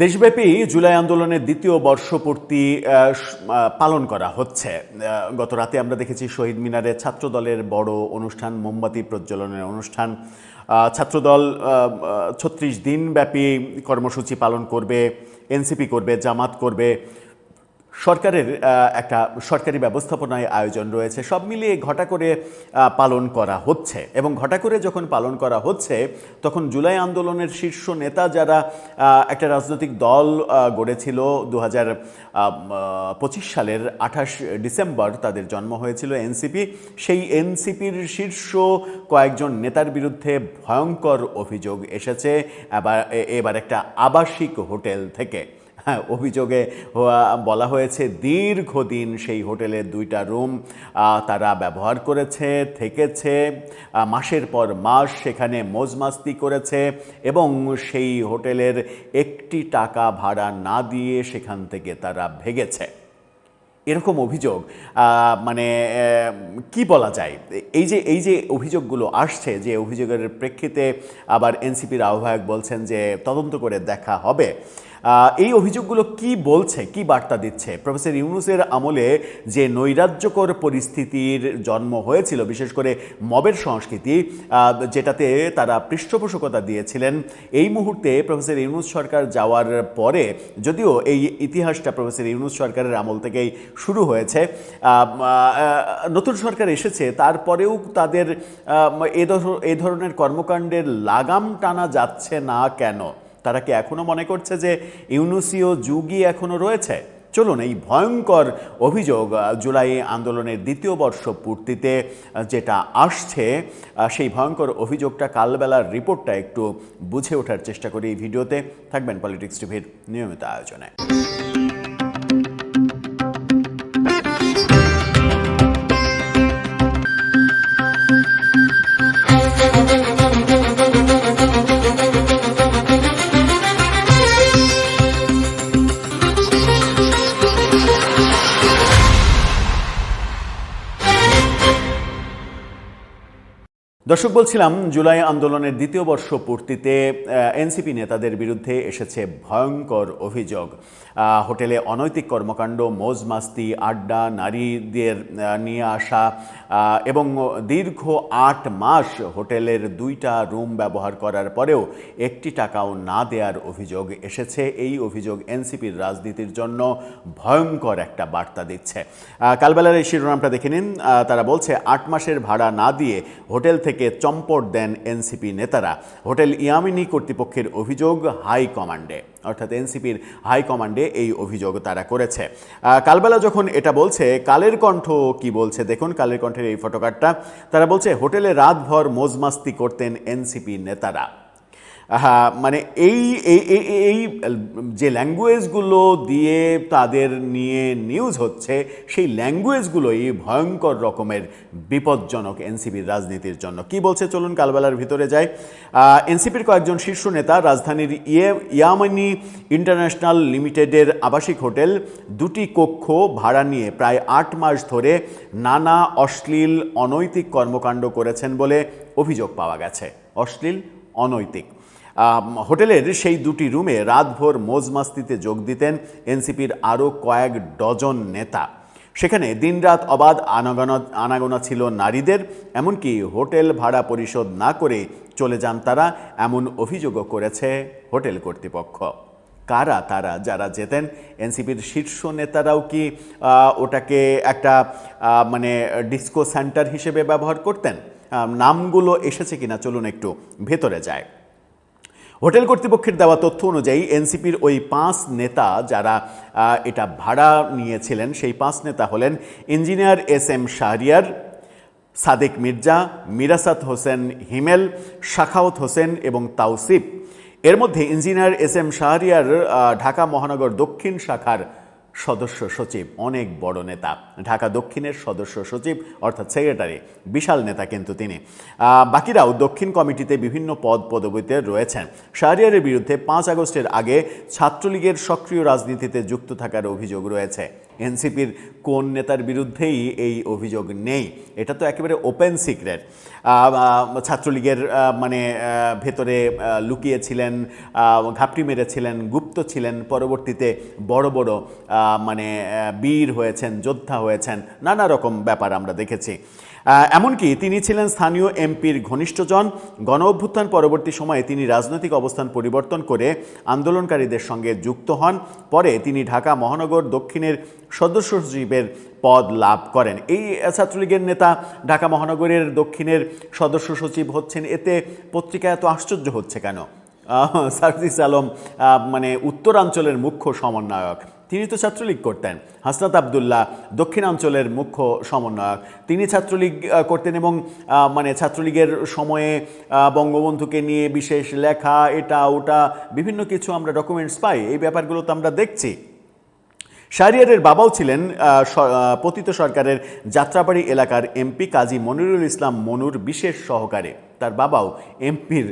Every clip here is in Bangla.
দেশব্যাপী জুলাই আন্দোলনের দ্বিতীয় বর্ষপূর্তি পালন করা হচ্ছে। গত রাতে আমরা দেখেছি শহীদ মিনারে ছাত্রদলের বড় অনুষ্ঠান, মোমবাতি প্রজ্বলনের অনুষ্ঠান। ছাত্রদল ৩৬ দিনব্যাপী কর্মসূচি পালন করবে, এনসিপি করবে, জামাত করবে। সরকারের একটা সরকারি ব্যবস্থাপনায় আয়োজন রয়েছে, সব মিলিয়ে ঘটা করে পালন করা হচ্ছে। এবং ঘটা করে যখন পালন করা হচ্ছে তখন জুলাই আন্দোলনের শীর্ষ নেতা যারা একটা রাজনৈতিক দল গড়েছিল ২০২৫ সালের ২৮ ডিসেম্বর তাদের জন্ম হয়েছিল এনসিপি, সেই এনসিপির শীর্ষ কয়েকজন নেতার বিরুদ্ধে ভয়ঙ্কর অভিযোগ এসেছে এবার একটা আবাসিক হোটেল থেকে। হ্যাঁ, অভিযোগে বলা হয়েছে দীর্ঘদিন সেই হোটেলের 2টা রুম তারা ব্যবহার করেছে, থেকেছে, মাসের পর মাস সেখানে মজমাস্তি করেছে এবং সেই হোটেলের 1টি টাকা ভাড়া না দিয়ে সেখান থেকে তারা ভেগেছে। এরকম অভিযোগ মানে কি বলা যায়, এই যে অভিযোগগুলো আসছে, যে অভিযোগের প্রেক্ষিতে আবার এনসিপির আহ্বায়ক বলছেন যে তদন্ত করে দেখা হবে। এই অভিযোগগুলো কি বলছে, কি বার্তা দিচ্ছে? প্রফেসর ইউনূসের আমলে যে নৈরাজ্যকর পরিস্থিতির জন্ম হয়েছিল, বিশেষ করে মবের সংস্কৃতি যেটাতে তারা পৃষ্ঠপোষকতা দিয়েছিলেন, এই মুহূর্তে প্রফেসর ইউনূস সরকার যাওয়ার পরে, যদিও এই ইতিহাসটা প্রফেসর ইউনূস সরকারের আমল থেকেই শুরু হয়েছে, নতুন সরকার এসেছে, তারপরেও তাদের এ ধরনের কর্মকাণ্ডের লাগাম টানা যাচ্ছে না কেন? তারা কি এখনো মনে করছে যে ইউনূসীয় যুগই এখনো রয়েছে? চলুন এই ভয়ঙ্কর অভিযোগ জুলাই আন্দোলনের দ্বিতীয় বর্ষ পূর্তিতে যেটা আসছে, সেই ভয়ঙ্কর অভিযোগটা কালবেলার রিপোর্টটা একটু বুঝে ওঠার চেষ্টা করি। এই ভিডিওতে থাকবেন পলিটিক্স টিভির নিয়মিত আয়োজনে। দর্শক, বলছিলাম জুলাই আন্দোলনের দ্বিতীয় বর্ষ পূর্তিতে এনসিপি নেতাদের বিরুদ্ধে এসেছে ভয়ঙ্কর অভিযোগ। হোটেলে অনৈতিক কর্মকাণ্ড, মজমাস্তি, আড্ডা, নারীদের নিয়ে আসা এবং দীর্ঘ 8 মাস হোটেলের 2টা রুম ব্যবহার করার পরেও 1টি টাকাও না দেওয়ার অভিযোগ এসেছে। এই অভিযোগ এনসিপির রাজনীতির জন্য ভয়ঙ্কর একটা বার্তা দিচ্ছে। কালবেলার এই শিরোনামটা দেখে নিন। তারা বলছে 8 মাসের ভাড়া না দিয়ে হোটেল থেকে চম্পট দেন এনসিপি নেতারা। হোটেল ইয়ামিনী কর্তৃপক্ষের অভিযোগ হাইকমান্ডে, অর্থাৎ এনসিপির হাইকমান্ডে এই অভিযোগ তারা করেছে। কালবেলা যখন এটা বলছে, কালের কণ্ঠ কি বলছে দেখুন, কালের কণ্ঠের এই ফটোকার্ডটা। তারা বলছে হোটেলে রাতভর মজমাস্তি করতেন এনসিপি নেতারা। মানে এই যে ল্যাঙ্গুয়েজগুলো দিয়ে তাদের নিয়ে নিউজ হচ্ছে, সেই ল্যাঙ্গুয়েজগুলোই ভয়ঙ্কর রকমের বিপজ্জনক এনসিপির রাজনীতির জন্য। কি বলছে চলুন কালবেলার ভিতরে যাই। এনসিপির কয়েকজন শীর্ষ নেতা রাজধানীর ইয়ামিনী ইন্টারন্যাশনাল লিমিটেডের আবাসিক হোটেল 2টি কক্ষ ভাড়া নিয়ে প্রায় 8 মাস ধরে নানা অশ্লীল অনৈতিক কর্মকাণ্ড করেছেন বলে অভিযোগ পাওয়া গেছে। অশ্লীল, অনৈতিক। হোটেলের সেই 2টি রুমে রাতভর মজমাস্তিতে যোগ দিতেন এনসিপির আরও কয়েক ডজন নেতা। সেখানে দিনরাত অবাধ আনাগোনা ছিল নারীদের, এমনকি হোটেল ভাড়া পরিশোধ না করে চলে যান তারা, এমন অভিযোগও করেছে হোটেল কর্তৃপক্ষ। কারা তারা যারা যেতেন? এনসিপির শীর্ষ নেতারাও কি ওটাকে একটা মানে ডিস্কো সেন্টার হিসেবে ব্যবহার করতেন? নামগুলো এসেছে কিনা চলুন একটু ভেতরে যায়। হোটেল কর্তৃপক্ষের দেওয়া তথ্য অনুযায়ী এনসিপির ওই 5 নেতা যারা এটা ভাড়া নিয়েছিলেন, সেই 5 নেতা হলেন ইঞ্জিনিয়ার SM শাহরিয়ার, সাদেক মির্জা, মিরাসাত হোসেন হিমেল, শাখাওয়াত হোসেন এবং তাওসিফ। এর মধ্যে ইঞ্জিনিয়ার SM শাহরিয়ার ঢাকা মহানগর দক্ষিণ শাখার সদস্য সচিব, অনেক বড় নেতা, ঢাকা দক্ষিণের সদস্য সচিব অর্থাৎ সেক্রেটারি, বিশাল নেতা কিন্তু তিনি। বাকিরাও দক্ষিণ কমিটিতে বিভিন্ন পদ পদবিতে রয়েছেন। শাহরিয়ারের বিরুদ্ধে 5 আগস্টের আগে ছাত্রলীগের সক্রিয় রাজনীতিতে যুক্ত থাকার অভিযোগ রয়েছে। এনসিপির কোন নেতার বিরুদ্ধেই এই অভিযোগ নেই, এটা তো একেবারে ওপেন সিক্রেট। ছাত্রলীগের মানে ভেতরে লুকিয়েছিলেন, ঘাপটি মেরেছিলেন, গুপ্ত ছিলেন, পরবর্তীতে বড় বড় মানে বীর হয়েছেন, যোদ্ধা হয়েছেন, নানা রকম ব্যাপার আমরা দেখেছি। এমনকি তিনি ছিলেন স্থানীয় এমপির ঘনিষ্ঠজন। গণ অভ্যুত্থান পরবর্তী সময়ে তিনি রাজনৈতিক অবস্থান পরিবর্তন করে আন্দোলনকারীদের সঙ্গে যুক্ত হন। পরে তিনি ঢাকা মহানগর দক্ষিণের সদস্য সচিবের পদ লাভ করেন। এই ছাত্রলীগের নেতা ঢাকা মহানগরের দক্ষিণের সদস্য সচিব হচ্ছেন, এতে পত্রিকা এত আশ্চর্য হচ্ছে কেন? সার্জিস আলম মানে উত্তরাঞ্চলের মুখ্য সমন্বয়ক, তিনি তো ছাত্রলীগ করতেন। হাসনাত আবদুল্লাহ দক্ষিণাঞ্চলের মুখ্য সমন্বয়ক, তিনি ছাত্রলীগ করতেন এবং মানে ছাত্রলীগের সময়ে বঙ্গবন্ধুকে নিয়ে বিশেষ লেখা, এটা ওটা বিভিন্ন কিছু আমরা ডকুমেন্টস পাই, এই ব্যাপারগুলো তো আমরা দেখছি। শাহরিয়ারের বাবাও ছিলেন পতিত সরকারের যাত্রাবাড়ি এলাকার এমপি কাজী মনিরুল ইসলাম মনুর বিশেষ সহকারী। তার বাবাও এমপির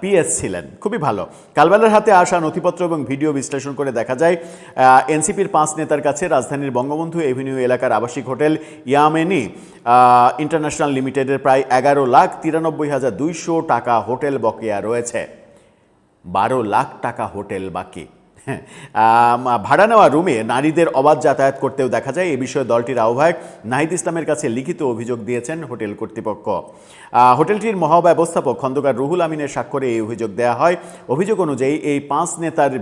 পিএস ছিলেন। খুবই ভালো। কালবেলার হাতে আসা নথিপত্র এবং ভিডিও বিশ্লেষণ করে দেখা যায় এনসিপির 5 নেতার কাছে রাজধানীর বঙ্গবন্ধু এভিনিউ এলাকার আবাসিক হোটেল ইয়ামেনি ইন্টারন্যাশনাল লিমিটেডের প্রায় 11,93,200 টাকা হোটেল বকেয়া রয়েছে। 12 লাখ টাকা হোটেল বাকি। ভাড়া নেওয়া রুমে নারীদের অবাধ যাতায়াত করতেও দেখা যায়। এ বিষয়ে দলটির আহ্বায়ক নাহিদ ইসলামের কাছে লিখিত অভিযোগ দিয়েছেন হোটেল কর্তৃপক্ষ। হোটেলটির মহাব্যবস্থাপক খন্দকার রুহুল আমিনের স্বাক্ষরে এই অভিযোগ দেওয়া হয়। অভিযোগ অনুযায়ী এই 5 নেতার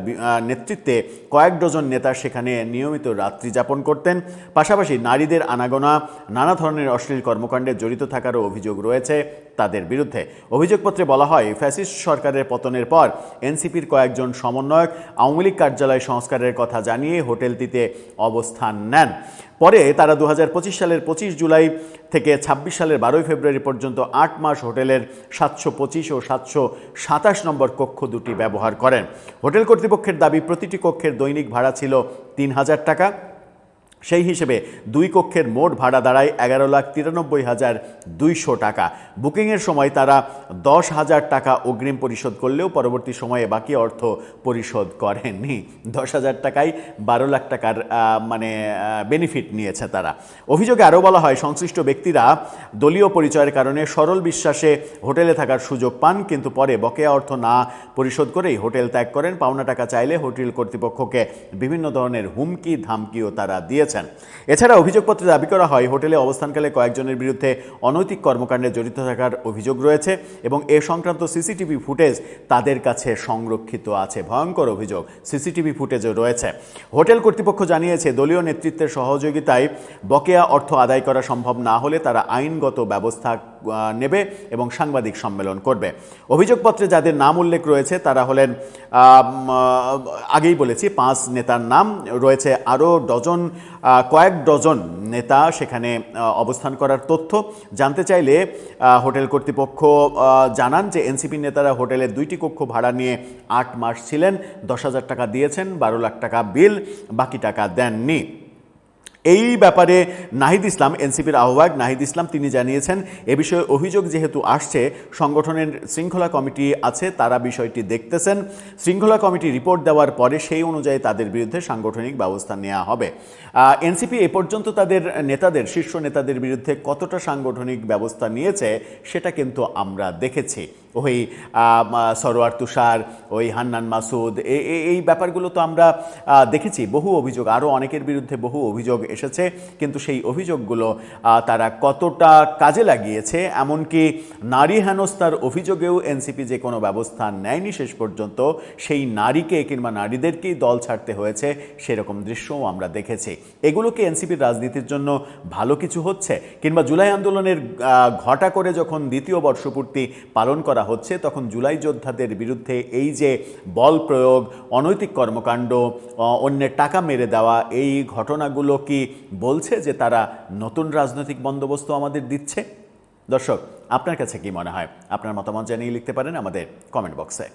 নেতৃত্বে কয়েক ডজন নেতা সেখানে নিয়মিত রাত্রি যাপন করতেন। পাশাপাশি নারীদের আনাগোনা, নানা ধরনের অশ্লীল কর্মকাণ্ডে জড়িত থাকারও অভিযোগ রয়েছে তাদের বিরুদ্ধে। অভিযোগপত্রে বলা হয়, ফ্যাসিস্ট সরকারের পতনের পর এনসিপির কয়েকজন সমন্বয়ক আওয়ামী লীগ কার্যালয় সংস্কারের কথা জানিয়ে হোটেলটিতে অবস্থান নেন। পরে তারা 2025 সালের 25 জুলাই থেকে 26 সালের 12 ফেব্রুয়ারি পর্যন্ত 8 মাস হোটেলের 725 ও 727 নম্বর কক্ষ দুটি ব্যবহার করেন। হোটেল কর্তৃপক্ষের দাবি, প্রতিটি কক্ষের দৈনিক ভাড়া ছিল 3,000 টাকা। সেই হিসেবে 2 কক্ষের মোট ভাড়া দাঁড়ায় 11,93,200 টাকা। বুকিংয়ের সময় তারা 10,000 টাকা অগ্রিম পরিশোধ করলেও পরবর্তী সময়ে বাকি অর্থ পরিশোধ করেননি। 10,000 টাকায় 12 লাখ টাকার মানে বেনিফিট নিয়েছে তারা। অভিযোগে আরও বলা হয়, সংশ্লিষ্ট ব্যক্তিরা দলীয় পরিচয়ের কারণে সরল বিশ্বাসে হোটেলে থাকার সুযোগ পান, কিন্তু পরে বকেয়া অর্থ না পরিশোধ করেই হোটেল ত্যাগ করেন। পাওনা টাকা চাইলে হোটেল কর্তৃপক্ষকে বিভিন্ন ধরনের হুমকি ধামকিও তারা দিয়েছেন। এছাড়া অভিযোগপত্রে দাবি করা হয়, হোটেলে অবস্থানকালে কয়েকজনের বিরুদ্ধে অনৈতিক কর্মকাণ্ডে জড়িত থাকার অভিযোগ রয়েছে এবং এ সংক্রান্ত সিসিটিভি ফুটেজ তাদের কাছে সংরক্ষিত আছে। ভয়ঙ্কর অভিযোগ, সিসিটিভি ফুটেজও রয়েছে। হোটেল কর্তৃপক্ষ জানিয়েছে, দলীয় নেতৃত্বের সহযোগিতায় বকেয়া অর্থ আদায় করা সম্ভব না হলে তারা আইনগত ব্যবস্থা নেবে এবং সাংবাদিক সম্মেলন করবে। অভিযোগপত্রে যাদের নাম উল্লেখ রয়েছে তারা হলেন, আগেই বলেছি 5 নেতার নাম রয়েছে, আরও কয়েক ডজন নেতা সেখানে অবস্থান করার তথ্য জানতে চাইলে হোটেল কর্তৃপক্ষ জানান যে এনসিপি নেতারা হোটেলের 2টি কক্ষ ভাড়া নিয়ে 8 মাস ছিলেন, 10,000 টাকা দিয়েছেন, 12 লাখ টাকা বিল, বাকি টাকা দেননি। এই ব্যাপারে নাহিদ ইসলাম, এনসিপির আহ্বায়ক নাহিদ ইসলাম, তিনি জানিয়েছেন, এ বিষয়ে অভিযোগ যেহেতু আসছে, সংগঠনের শৃঙ্খলা কমিটি আছে, তারা বিষয়টি দেখতেছেন। শৃঙ্খলা কমিটি রিপোর্ট দেওয়ার পরে সেই অনুযায়ী তাদের বিরুদ্ধে সাংগঠনিক ব্যবস্থা নেওয়া হবে। এনসিপি এ পর্যন্ত তাদের নেতাদের, শীর্ষ নেতাদের বিরুদ্ধে কতটা সাংগঠনিক ব্যবস্থা নিয়েছে সেটা কিন্তু আমরা দেখেছি। ওই সরোয়ার তুষার, ওই হান্নান মাসুদ, এই ব্যাপারগুলো তো আমরা দেখেছি। বহু অভিযোগ, আরও অনেকের বিরুদ্ধে বহু অভিযোগ এসেছে, কিন্তু সেই অভিযোগগুলো তারা কতটা কাজে লাগিয়েছে, এমনকি নারী হেনস্থার অভিযোগেও এনসিপি যে কোনো ব্যবস্থা নেয়নি শেষ পর্যন্ত, সেই নারীকে কিংবা নারীদেরকেই দল ছাড়তে হয়েছে, সেরকম দৃশ্যও আমরা দেখেছি। এগুলো কি এনসিপির রাজনীতির জন্য ভালো কিছু হচ্ছে? কিংবা জুলাই আন্দোলনের ঘটা করে যখন 2য় বর্ষপূর্তি পালন করা হচ্ছে, তখন জুলাই যোদ্ধাদের বিরুদ্ধে এই যে বল প্রয়োগ, অনৈতিক কর্মকাণ্ড, অন্যের টাকা মেরে দেওয়া, এই ঘটনাগুলো কি বলছে যে তারা নতুন রাজনৈতিক বন্দোবস্ত আমাদের দিচ্ছে? দর্শক, আপনার কাছে কি মনে হয়? আপনার মতামত জানিয়ে লিখতে পারেন আমাদের কমেন্ট বক্সে।